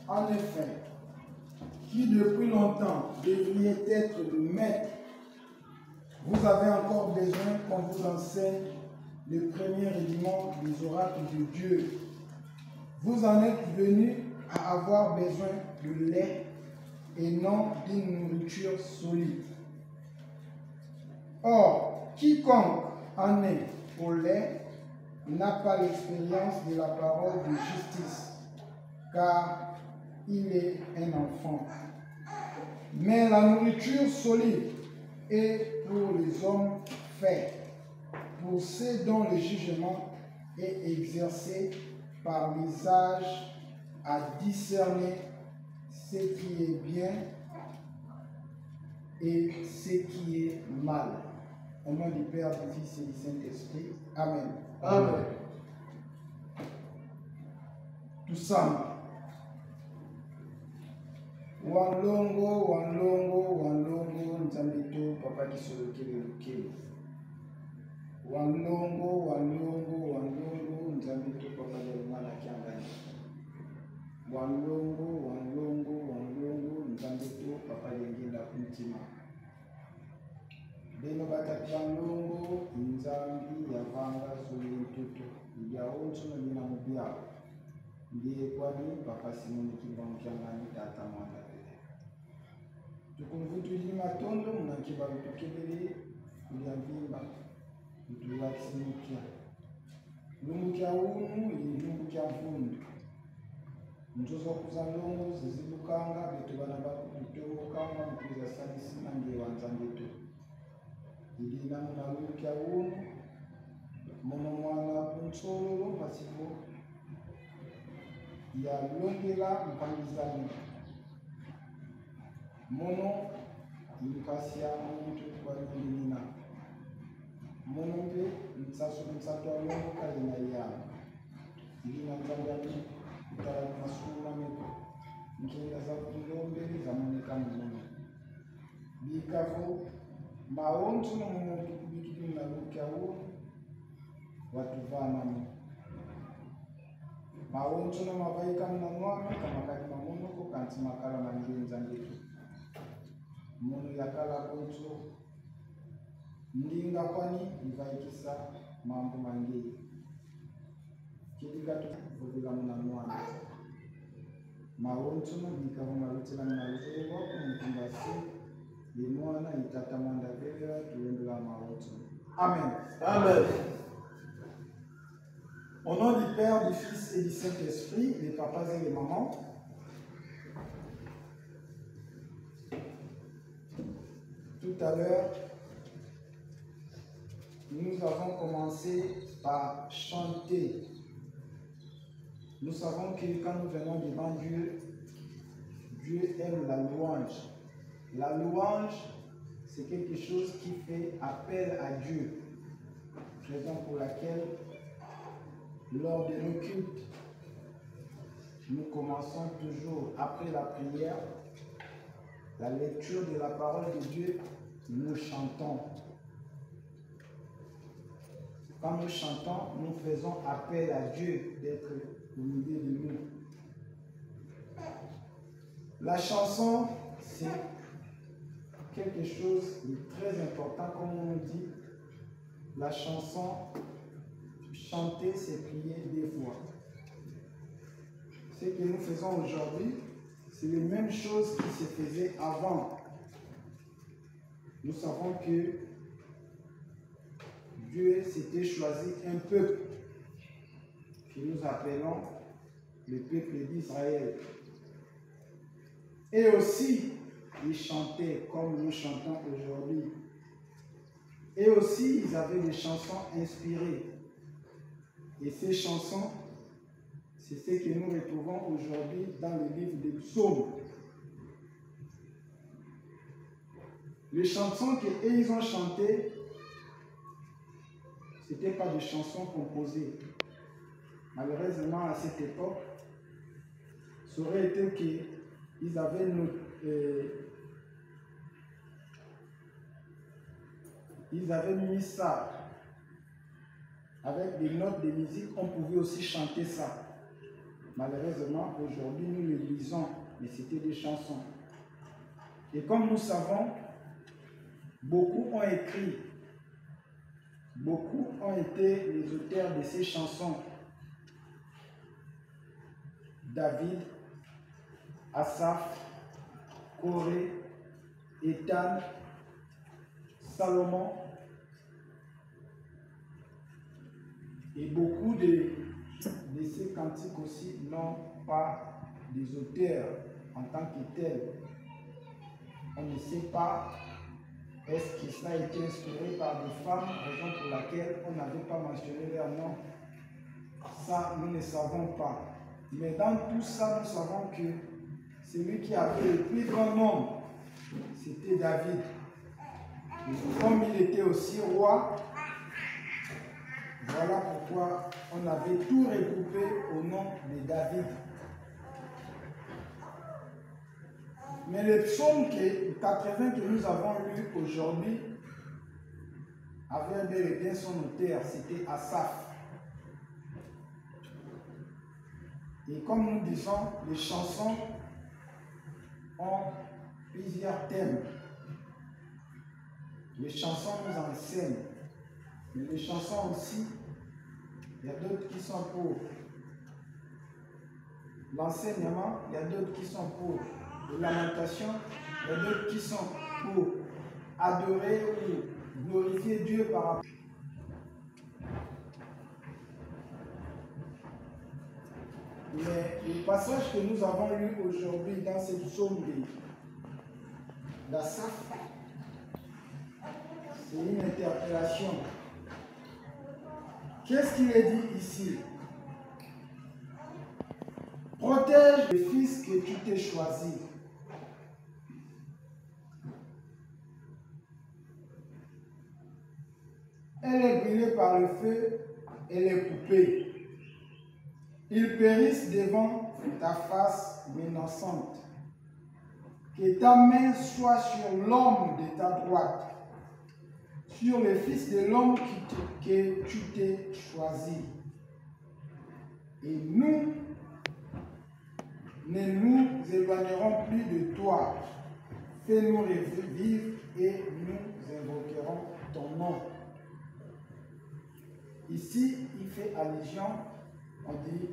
En effet, qui depuis longtemps devriez être le maître, vous avez encore besoin qu'on vous enseigne le premier rudiment des oracles de Dieu. Vous en êtes venus à avoir besoin de lait et non d'une nourriture solide. Or, quiconque en est au lait n'a pas l'expérience de la parole de justice, car il est un enfant. Mais la nourriture solide est pour les hommes faits, pour ceux dont le jugement est exercé par les âges à discerner ce qui est bien et ce qui est mal. Au nom du Père, du Fils et du Saint-Esprit. Amen. Amen. Tout ensemble. Wanlongo, wanlongo, wanlongo, nzambito, papa qui se lequel. Wanlongo, wanlongo, wanlongo, nzambito, papa de mala qui engage. Wanlongo, wanlongo, wanlongo, nzambito, papa de ngenda kuntima. Beno batatu banlongo, nzambi, yavanga, zuli ntutu. Yaoncho na nina mubiao. Ndiye kwani papa Simoni Kibongo kiangani tata mwanda. Tukumvutuli matondo mnakiba lutukebele kuliambimba mtulakisimukia lungu kya unu ili lungu kya mfundu mtozo kuzalongo zizibukanga betu bana bakutokanga mtuza sanisi nange wanzangeto ili namuna lungu kya unu mono mwana kunsololo pasipo ya longela mpangizani mono ilikasia muntu kwa nina mono mpe mtsato alongo kali na ya ilina nzangani utara masuma meko nkenda za kulombe za moneka mono bikavo maonto na mono kubiki na lukia wo watu vana mo maonto na mavaika na mwana kama kali mamono ko kanti makala na ngenza ngetu mono yakala konso ndinga kwani ivaikisa mambo mangili kidigatu kuvila muna mwana maonto na bikavuma lutila muna luzogo kumkumbasi li mwana itata mwanda vela tuendela maonto. Amen. Amen. Au nom du Père, du Fils et du Saint-Esprit, les papas et les mamans, tout à l'heure, nous avons commencé par chanter. Nous savons que quand nous venons devant Dieu, Dieu aime la louange. La louange, c'est quelque chose qui fait appel à Dieu. Raison pour laquelle, lors de nos cultes, nous commençons toujours après la prière, la lecture de la parole de Dieu, nous chantons. Quand nous chantons, nous faisons appel à Dieu d'être au milieu de nous. La chanson, c'est quelque chose de très important, comme on nous dit. La chanson, chanter, c'est prier des fois. Ce que nous faisons aujourd'hui, c'est les mêmes choses qui se faisaient avant. Nous savons que Dieu s'était choisi un peuple que nous appelons le peuple d'Israël. Et aussi, ils chantaient comme nous chantons aujourd'hui. Et aussi, ils avaient des chansons inspirées. Et ces chansons, c'est ce que nous retrouvons aujourd'hui dans le livre des psaumes. Les chansons qu'ils ont chantées, ce n'étaient pas des chansons composées. Malheureusement, à cette époque, ça aurait été qu'ils avaient mis ça avec des notes de musique, on pouvait aussi chanter ça. Malheureusement, aujourd'hui, nous le lisons, mais c'était des chansons. Et comme nous savons, beaucoup ont écrit, beaucoup ont été les auteurs de ces chansons. David, Asaph, Corée, Étan, Salomon, et beaucoup de ces cantiques aussi n'ont pas des auteurs en tant que tels. On ne sait pas est-ce que ça a été inspiré par des femmes, raison pour laquelle on n'avait pas mentionné leur nom. Ça, nous ne savons pas. Mais dans tout ça, nous savons que celui qui avait le plus grand nombre, c'était David. Et comme il était aussi roi, voilà pourquoi on avait tout regroupé au nom de David. Mais le psaume 80 que nous avons lu aujourd'hui avait bel et bien son auteur, c'était Asaph. Et comme nous disons, les chansons ont plusieurs thèmes. Les chansons nous enseignent. Mais les chansons aussi, il y a d'autres qui sont pour l'enseignement, il y a d'autres qui sont pour la lamentation, il y a d'autres qui sont pour adorer ou glorifier Dieu par rapport. Mais le passage que nous avons lu aujourd'hui dans cette psaume d'Asaph, c'est une interpellation. Qu'est-ce qu'il est dit ici? Protège le fils que tu t'es choisi. Elle est brûlée par le feu et les poupées. Ils périssent devant ta face menaçante. Que ta main soit sur l'homme de ta droite, sur le fils de l'homme que tu t'es choisi. Et nous ne nous éloignerons plus de toi. Fais-nous revivre et nous invoquerons ton nom. Ici, il fait allusion, on dit,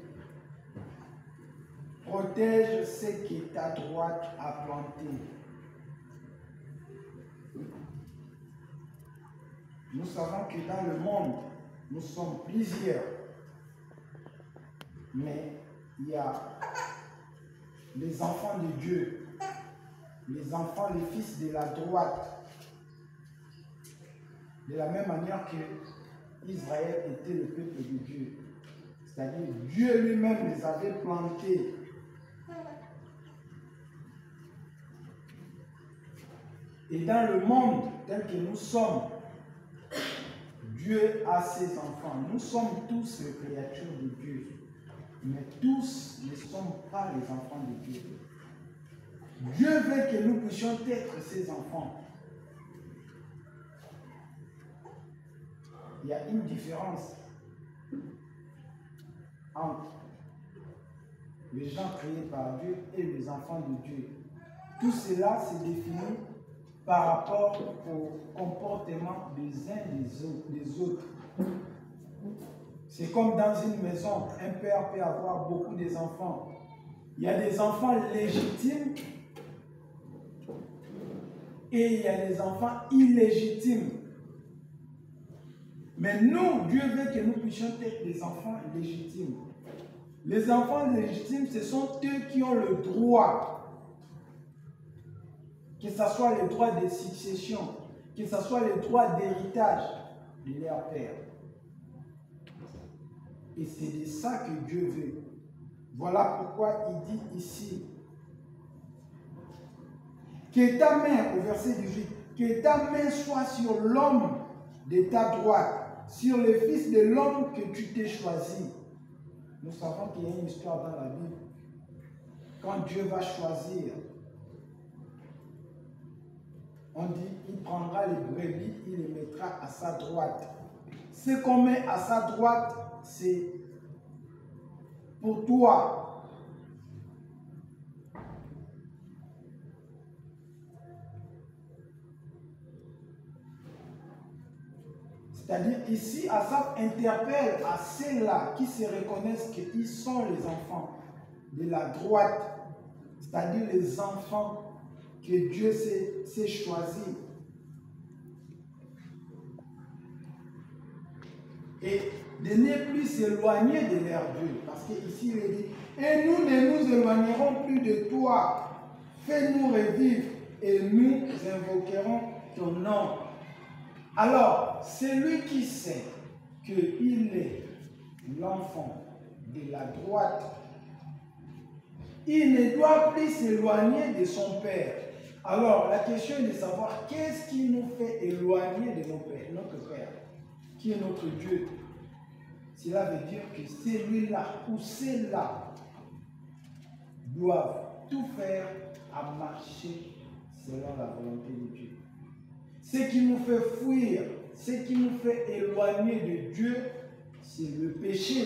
protège ce que ta droite a planté. Nous savons que dans le monde, nous sommes plusieurs. Mais il y a les enfants de Dieu, les enfants, les fils de la droite. De la même manière que Israël était le peuple de Dieu. C'est-à-dire Dieu lui-même les avait plantés. Et dans le monde tel que nous sommes, Dieu a ses enfants. Nous sommes tous les créatures de Dieu. Mais tous ne sont pas les enfants de Dieu. Dieu veut que nous puissions être ses enfants. Il y a une différence entre les gens créés par Dieu et les enfants de Dieu. Tout cela se définit par rapport au comportement des uns des autres. C'est comme dans une maison, un père peut avoir beaucoup d'enfants. Il y a des enfants légitimes et il y a des enfants illégitimes. Mais nous, Dieu veut que nous puissions être des enfants légitimes. Les enfants légitimes, ce sont eux qui ont le droit, que ce soit le droit de succession, que ce soit le droit d'héritage de leur père. Et c'est de ça que Dieu veut. Voilà pourquoi il dit ici, que ta main, au verset 18, que ta main soit sur l'homme de ta droite, sur le fils de l'homme que tu t'es choisi. Nous savons qu'il y a une histoire dans la Bible. Quand Dieu va choisir, on dit, il prendra les brebis, il les mettra à sa droite. Ce qu'on met à sa droite, c'est pour toi. C'est-à-dire ici, Asaph interpelle à ceux-là qui se reconnaissent qu'ils sont les enfants de la droite, c'est-à-dire les enfants que Dieu s'est choisis. Et de ne plus s'éloigner de leur Dieu. Parce qu'ici, il est dit, et nous ne nous éloignerons plus de toi. Fais-nous revivre et nous invoquerons ton nom. Alors, celui qui sait qu'il est l'enfant de la droite, il ne doit plus s'éloigner de son Père. Alors, la question est de savoir qu'est-ce qui nous fait éloigner de notre Père, qui est notre Dieu. Cela veut dire que celui-là ou ceux-là doivent tout faire à marcher selon la volonté de Dieu. Ce qui nous fait fuir, ce qui nous fait éloigner de Dieu, c'est le péché.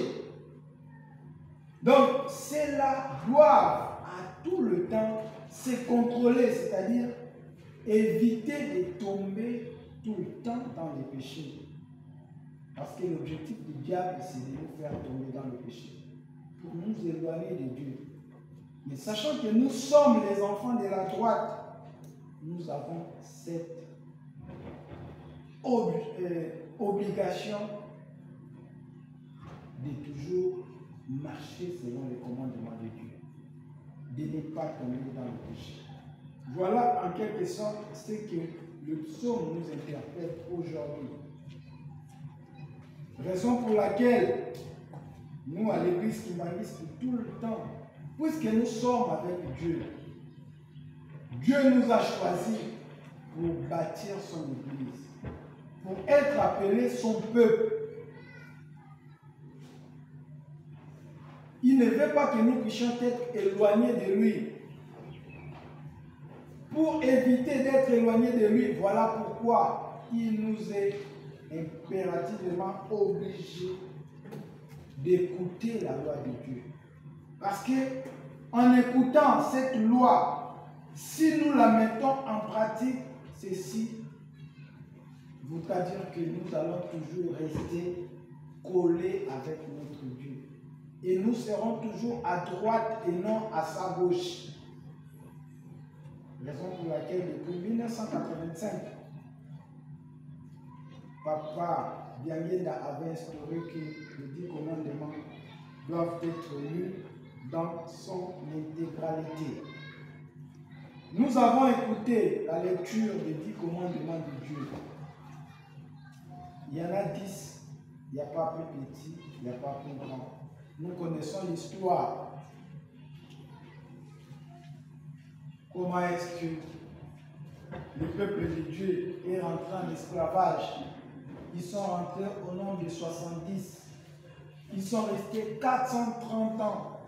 Donc, ceux-là doivent à tout le temps se contrôler, c'est-à-dire éviter de tomber tout le temps dans le péché. Parce que l'objectif du diable, c'est de nous faire tomber dans le péché, pour nous éloigner de Dieu. Mais sachant que nous sommes les enfants de la droite, nous avons cette obligation de toujours marcher selon les commandements de Dieu, de ne pas tomber dans le péché. Voilà en quelque sorte ce que le psaume nous interpelle aujourd'hui. Raison pour laquelle nous, à l'église Kimbanguiste, tout le temps, puisque nous sommes avec Dieu, Dieu nous a choisis pour bâtir son église, pour être appelé son peuple. Il ne veut pas que nous puissions être éloignés de lui. Pour éviter d'être éloignés de lui, voilà pourquoi il nous est impérativement obligé d'écouter la loi de Dieu. Parce que en écoutant cette loi, si nous la mettons en pratique, ceci voudra dire que nous allons toujours rester collés avec notre Dieu. Et nous serons toujours à droite et non à sa gauche. Raison pour laquelle depuis 1985, Papa Biangenda avait instauré que les 10 commandements doivent être lus dans son intégralité. Nous avons écouté la lecture des 10 commandements de Dieu. Il y en a 10, il n'y a pas plus petit, il n'y a pas plus grand. Nous connaissons l'histoire. Comment est-ce que le peuple de Dieu est rentré en esclavage? Ils sont rentrés au nombre de 70. Ils sont restés 430 ans.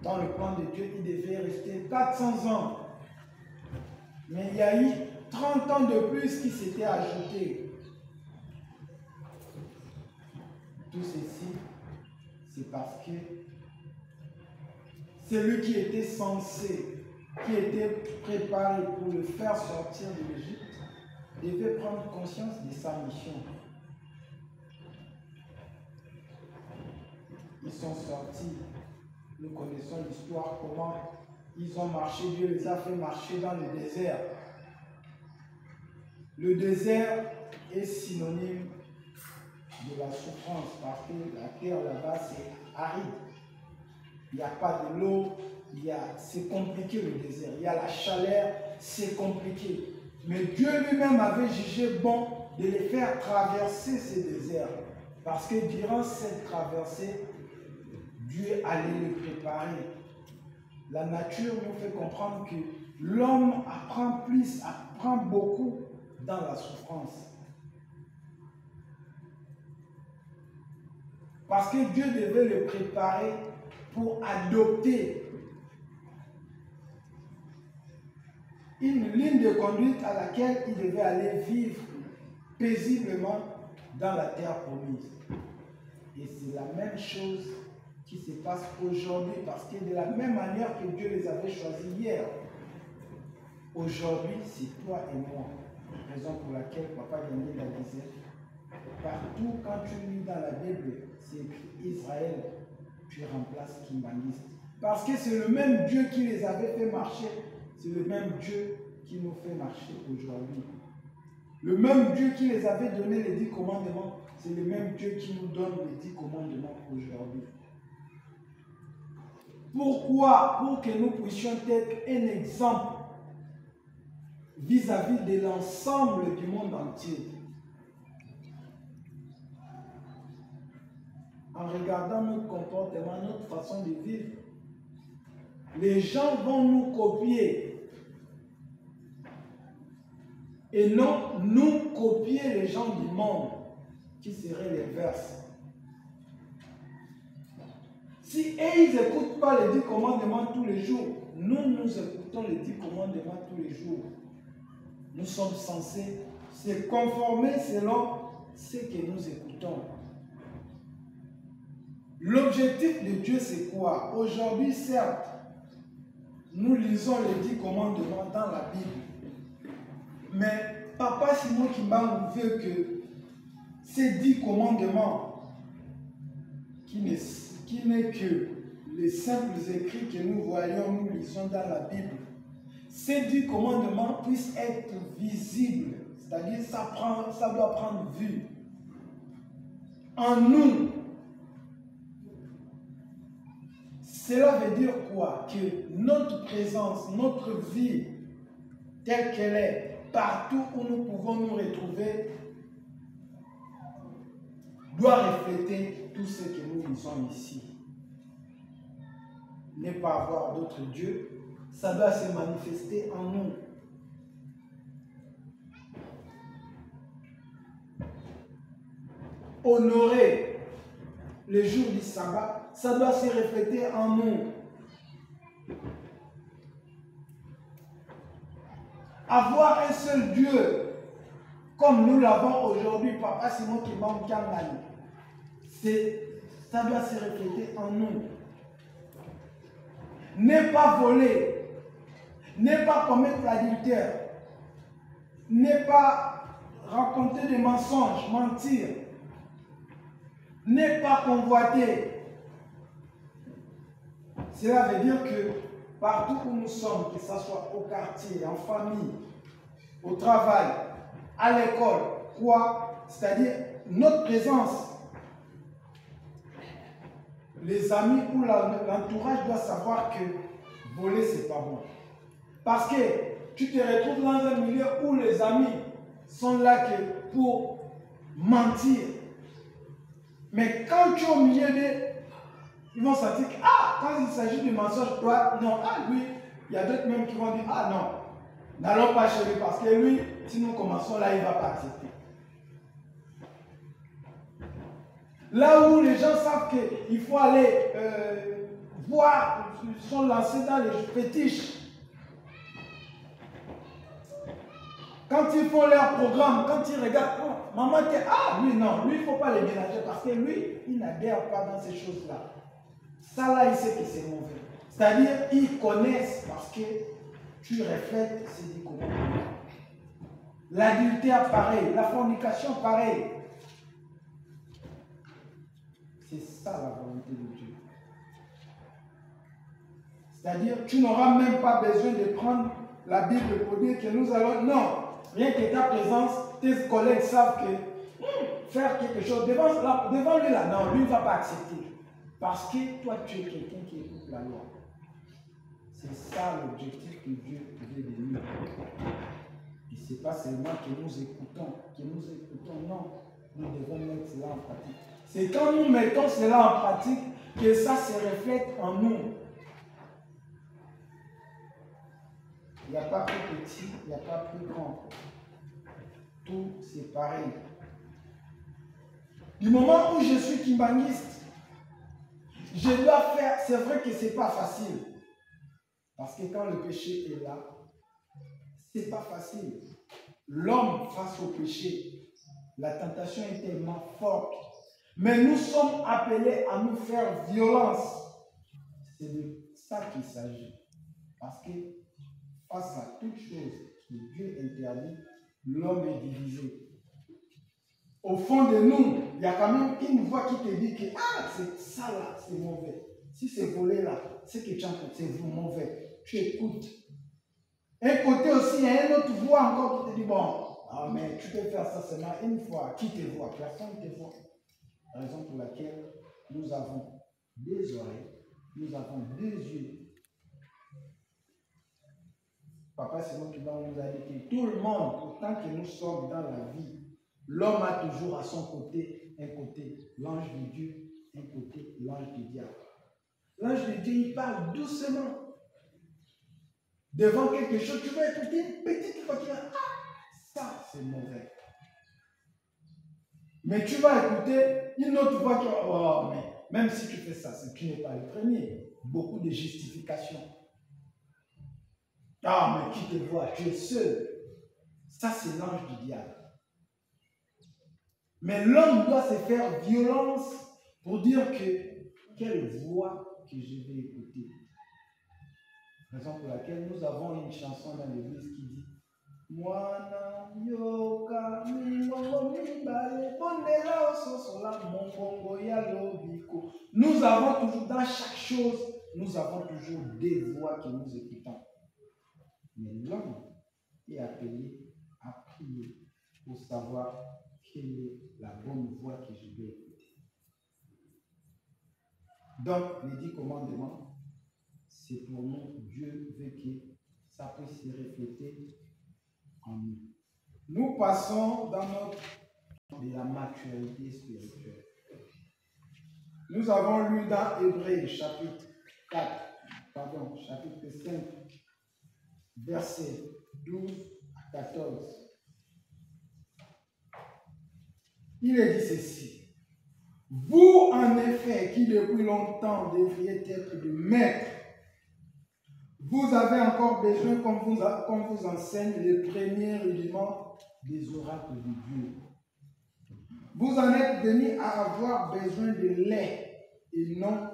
Dans le plan de Dieu, ils devaient rester 400 ans. Mais il y a eu 30 ans de plus qui s'étaient ajoutés. Tout ceci, c'est parce que celui qui était censé, qui était préparé pour le faire sortir de l'Égypte, devait prendre conscience de sa mission. Ils sont sortis. Nous connaissons l'histoire, comment ils ont marché. Dieu les a fait marcher dans le désert. Le désert est synonyme de la souffrance parce que la terre là-bas c'est aride. Il n'y a pas de l'eau, c'est compliqué le désert. Il y a la chaleur, c'est compliqué. Mais Dieu lui-même avait jugé bon de les faire traverser ces déserts. Parce que durant cette traversée, Dieu allait les préparer. La nature nous fait comprendre que l'homme apprend beaucoup dans la souffrance. Parce que Dieu devait le préparer pour adopter une ligne de conduite à laquelle il devait aller vivre paisiblement dans la terre promise. Et c'est la même chose qui se passe aujourd'hui, parce que de la même manière que Dieu les avait choisis hier, aujourd'hui c'est toi et moi. Raison pour laquelle Papa Daniel a disait, Partout quand tu lis dans la Bible, c'est écrit Israël, tu remplaces Kimbangiste. Parce que c'est le même Dieu qui les avait fait marcher, c'est le même Dieu qui nous fait marcher aujourd'hui. Le même Dieu qui les avait donné les 10 commandements, c'est le même Dieu qui nous donne les 10 commandements aujourd'hui. Pourquoi? Pour que nous puissions être un exemple vis-à-vis de l'ensemble du monde entier. En regardant notre comportement, notre façon de vivre, les gens vont nous copier. Et non nous copier les gens du monde, qui seraient l'inverse. Si ils n'écoutent pas les 10 commandements tous les jours, nous écoutons les 10 commandements tous les jours. Nous sommes censés se conformer selon ce que nous écoutons. L'objectif de Dieu, c'est quoi? Aujourd'hui, certes, nous lisons les 10 commandements dans la Bible. Mais Papa Simon Kimbangu veut que ces 10 commandements, qui n'est que les simples écrits que nous voyons, nous lisons dans la Bible, ces 10 commandements puissent être visibles, c'est-à-dire ça doit prendre vue en nous. Cela veut dire quoi? Que notre présence, notre vie, telle qu'elle est, partout où nous pouvons nous retrouver, doit refléter tout ce que nous lisons ici. Ne pas avoir d'autre Dieu, ça doit se manifester en nous. Honorer le jour du sabbat, ça doit se refléter en nous. Avoir un seul Dieu, comme nous l'avons aujourd'hui, Papa Simon Kimbangu Kiangani, ça doit se refléter en nous. Ne pas voler, ne pas commettre l'adultère, ne pas raconter des mensonges, mentir, ne pas convoiter. Cela veut dire que partout où nous sommes, que ce soit au quartier, en famille, au travail, à l'école, quoi? C'est-à-dire notre présence. Les amis ou l'entourage doivent savoir que voler, c'est pas bon. Parce que tu te retrouves dans un milieu où les amis sont là que pour mentir. Mais quand tu es au milieu d'eux, ils vont sentir que, quand il s'agit de mensonge, toi, non, lui, il y a d'autres même qui vont dire, non, n'allons pas chez lui parce que lui, si nous commençons là, il ne va pas accepter. Là où les gens savent qu'il faut aller voir, ils sont lancés dans les fétiches. Quand ils font leur programme, quand ils regardent, maman dit, lui non, lui il ne faut pas les ménager parce que lui, il n'adhère pas dans ces choses-là. Ça là, il sait que c'est mauvais. C'est-à-dire, ils connaissent parce que tu reflètes ces 10 commandements. L'adultère, pareil. La fornication, pareil. C'est ça la volonté de Dieu. C'est-à-dire, tu n'auras même pas besoin de prendre la Bible pour dire que nous allons... Non, rien que ta présence, tes collègues savent que faire quelque chose devant lui là, non, lui ne va pas accepter. Parce que toi, tu es quelqu'un qui écoute la loi. C'est ça l'objectif que Dieu veut de nous. Et ce n'est pas seulement que nous écoutons, non. Nous devons mettre cela en pratique. C'est quand nous mettons cela en pratique que ça se reflète en nous. Il n'y a pas plus petit, il n'y a pas plus grand. Tout c'est pareil. Du moment où je suis kimbangiste, je dois faire, c'est vrai que ce n'est pas facile. Parce que quand le péché est là, ce n'est pas facile. L'homme face au péché, la tentation est tellement forte. Mais nous sommes appelés à nous faire violence. C'est de ça qu'il s'agit. Parce que face à toute chose que Dieu interdit, l'homme est divisé. au fond de nous, il y a quand même une voix qui te dit que ah, c'est ça là, c'est mauvais. Si c'est volé là, c'est que tu entends, c'est mauvais. Tu écoutes. Un côté aussi, il y a une autre voix encore qui te dit bon, ah, mais tu peux faire ça seulement une fois. Qui te voit? Personne ne te voit. Raison pour laquelle nous avons des oreilles, nous avons des yeux. Papa Simon qui nous a dit que tout le monde, autant que nous sommes dans la vie, l'homme a toujours à son côté un côté l'ange de Dieu, un côté l'ange du diable. L'ange de Dieu, il parle doucement. Devant quelque chose, tu vas écouter une petite voix qui va, ah, ça c'est mauvais. Mais tu vas écouter une autre voix qui va, oh, mais même si tu fais ça, tu n'es pas le premier. Beaucoup de justifications. Ah, mais qui te voit, tu es seul. Ça, c'est l'ange du diable. Mais l'homme doit se faire violence pour dire que quelle voix que je vais écouter. Raison pour laquelle nous avons une chanson dans l'église qui dit Mwana yoka mingongo mibale bondela ososola mongongo ya lobiko. Nous avons toujours, dans chaque chose, nous avons toujours des voix que nous écoutons. Mais l'homme est appelé à prier pour savoir quelle est la bonne voix que je vais écouter. Donc, les 10 commandements, c'est pour nous, Dieu veut que ça puisse se refléter en nous. Nous passons dans notre de la maturité spirituelle. Nous avons lu dans Hébreux chapitre 5, versets 12 à 14. Il est dit ceci. Vous, en effet, qui depuis longtemps devriez être des maîtres, vous avez encore besoin qu'on vous enseigne les premiers rudiments des oracles de Dieu. Vous en êtes venus à avoir besoin de lait et non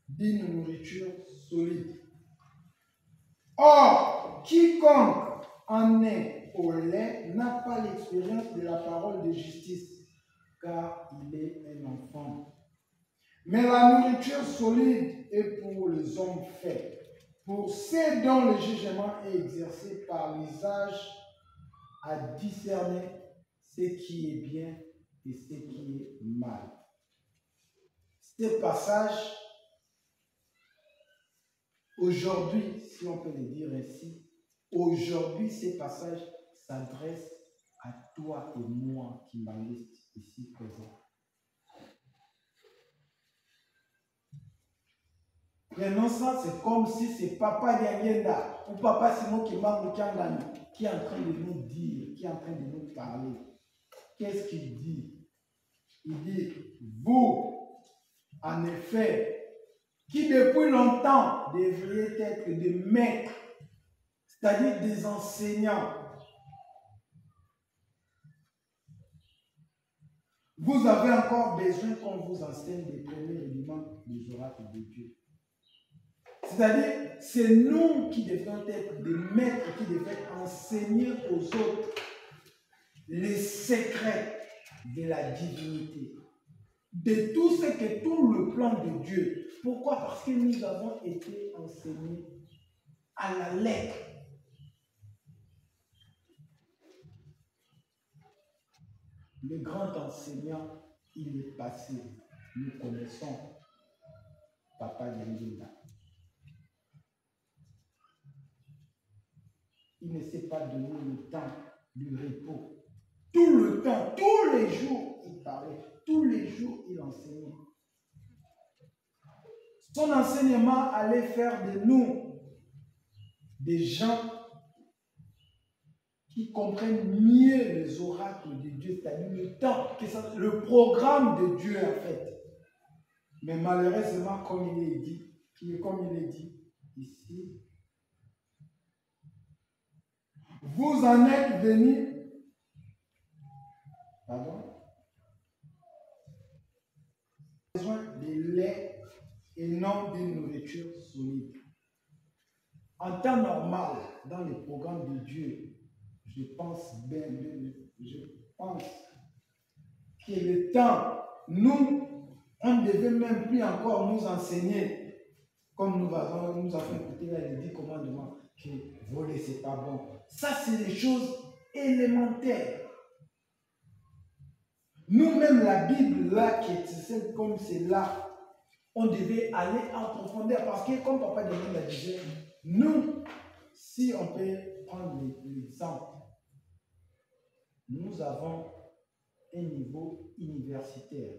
d'une nourriture solide. Or, quiconque en est au lait n'a pas l'expérience de la parole de justice, car il est un enfant. Mais la nourriture solide est pour les hommes faits, pour ceux dont le jugement est exercé par l'usage à discerner ce qui est bien et ce qui est mal. Ce passage, aujourd'hui, si on peut le dire ainsi, aujourd'hui, ce passage s'adresse à toi et moi qui m'allais ici présent. Prenons ça, c'est comme si c'est Papa Diangenda ou Papa Simon qui est en train de nous dire, qui est en train de nous parler. Qu'est-ce qu'il dit? Il dit, vous, en effet, qui depuis longtemps devriez être des maîtres, c'est-à-dire des enseignants. Vous avez encore besoin qu'on vous enseigne les premiers éléments des oracles de Dieu. C'est-à-dire, c'est nous qui devons être des maîtres, qui devons enseigner aux autres les secrets de la divinité, de tout ce que tout le plan de Dieu. Pourquoi? Parce que nous avons été enseignés à la lettre. Le grand enseignant, il est passé. Nous connaissons Papa Diangenda. Il ne s'est pas donné le temps du repos. Tout le temps, tous les jours, il parlait. Tous les jours, il enseignait. Son enseignement allait faire de nous des gens qui comprennent mieux les oracles de Dieu, c'est-à-dire le temps, le programme de Dieu en fait. Mais malheureusement, comme il est dit ici, vous en êtes venus, besoin de lait et non d'une nourriture solide. En temps normal, dans le programme de Dieu, je pense que le temps, nous, on ne devait même plus encore nous enseigner, comme nous avons écouté là, les 10 commandements, que voler, c'est pas bon. Ça, c'est des choses élémentaires. Nous-mêmes, la Bible, là, qui est simple comme c'est là, on devait aller en profondeur. Parce que, comme Papa Daniel l'a dit, nous, si on peut prendre l'exemple, nous avons un niveau universitaire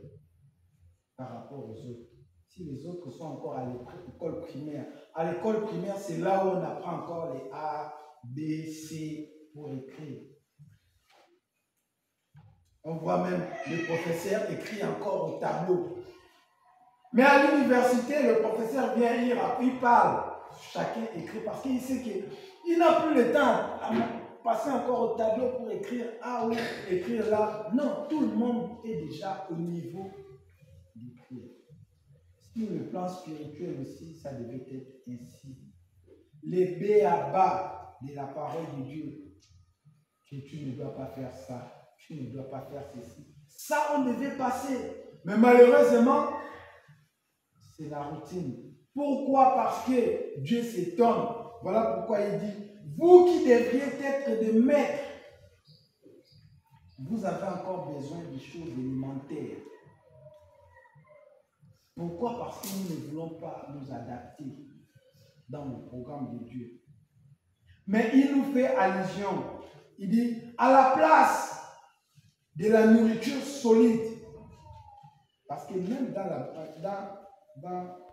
par rapport aux autres. Si les autres sont encore à l'école primaire, à l'école primaire, c'est là où on apprend encore les A, B, C pour écrire. On voit même le professeur écrit encore au tableau. Mais à l'université, le professeur vient lire, il parle. Chacun écrit parce qu'il sait qu'il n'a plus le temps à passer encore au tableau pour écrire A ou écrire là. Non, tout le monde est déjà au niveau d'écrire. Sur le plan spirituel aussi, ça devait être ainsi. Les b.a.-ba de la parole de Dieu. Que tu ne dois pas faire ça. Tu ne dois pas faire ceci. Ça, on devait passer. Mais malheureusement, c'est la routine. Pourquoi? Parce que Dieu s'étonne. Voilà pourquoi il dit, vous qui devriez être des maîtres, vous avez encore besoin de choses élémentaires. Pourquoi? Parce que nous ne voulons pas nous adapter dans le programme de Dieu. Mais il nous fait allusion. Il dit, à la place de la nourriture solide, parce que même dans